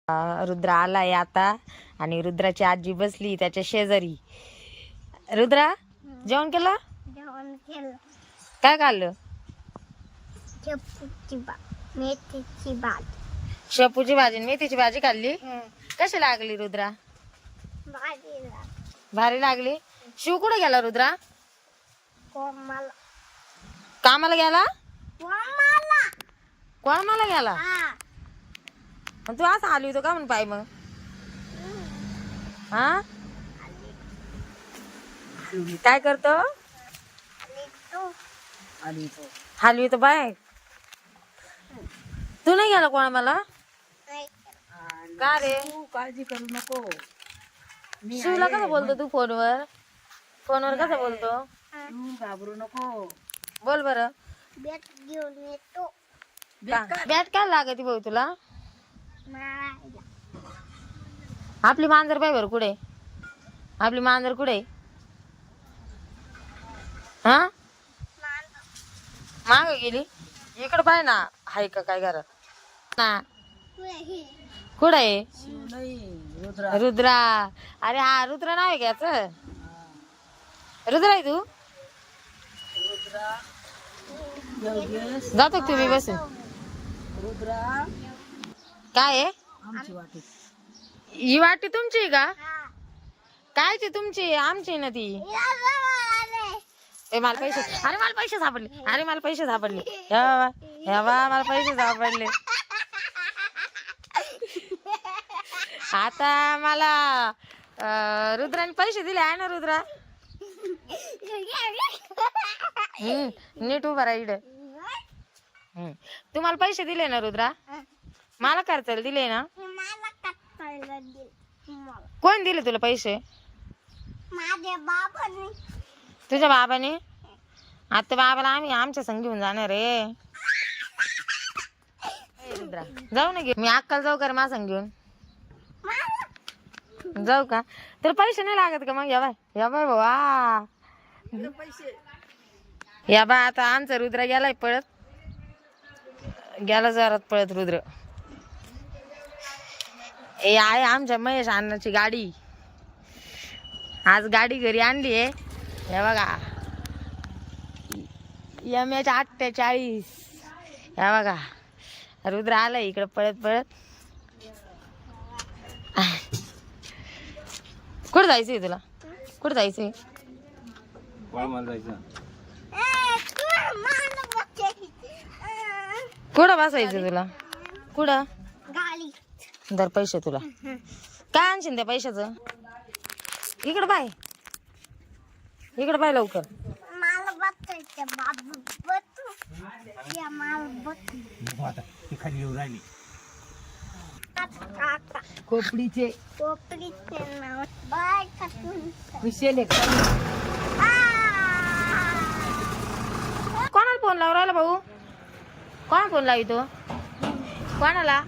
रुद्र आलाय आता आणि रुद्राची आजी बसली त्याच्या शेजारी. रुद्रा जेवण केलं? जेवण केलं. काय खाल्लं? मेथीची भाजी. शेपूची भाजी आणि मेथीची भाजी खाल्ली. कशी लागली रुद्रा? भारी लागली. शिव कुठे गेला रुद्रा? कामाला गेला? कोणाला गेला? तू असं आली होतो का म्हण पाय मग? हा काय करतो? हलवी तो बाय. तू नाही गेला कोणा मला? का रे? काळजी करू नको. शिवला कसं बोलतो तू फोनवर? फोनवर कसं बोलतो? तू घाबरू नको. बोल बर. बॅट घेऊन येतो. बॅट काय लागत भाऊ तुला? आपली मांजर पाय बर कुठे? आपली मांजर कुठे? हा माग गेली. इकडे पाय ना. हाय का काय घरात ना? कुठं आहे? रुद्रा. रुद्रा. अरे हा रुद्र नाव आहे का याचं? रुद्र आहे तू? रुद्रा योगेश. जातो का तुम्ही बसून? रुद्रा काय आहे? आमची वाटी. ही वाटी तुमची आहे का? कायची तुमची? आमची ना ती. ए मला पैसे. अरे मला पैसे सापडले. अरे मला पैसे सापडले. हे बा मला पैसे सापडले. आता मला रुद्राने पैसे दिले आहे ना रुद्रा? नीट उभा राहा इकडे. तुम्हाला पैसे दिले ना रुद्रा? मला खर्चायला दिले ना? कोण दिले तुला पैसे? माझ्या बाबांनी. तुझ्या बाबाने? आता बाबाला आम्ही आमच्या संग घेऊन जाणार रे. रुद्रा जाऊ ना घेऊन. मी अक्काला जाऊ का रे माझ्या संग घेऊन? जाऊ का? तर पैसे नाही लागत का मग? या बाय बाबा. या बा आता आमचा रुद्र गेलाय पळत. गेला जोरात पळत रुद्र. ए आहे आमच्या महेश अण्णाची गाडी. आज गाडी घरी आणली आहे. हे बघा MH48. हे बघा रुद्र आला इकडे पळत पळत. कुठं जायचंय तुला? कुठं जायचंय? कुठं बसायचं तुला? कुठं? गाडी. दर पैसे तुला. काय आणशील त्या पैशाचं? इकडं बाय. इकडं बाय लवकर. मला बसायचं बाबू बसू. या मला बसू. खाली येऊ राहिली. काका. कोपडीचे कोपरीचे नाव. बाय खातून. विषेले. कोणाला फोन लावून राहिला भाऊ? कोणा फोन लावितो? कोणाला?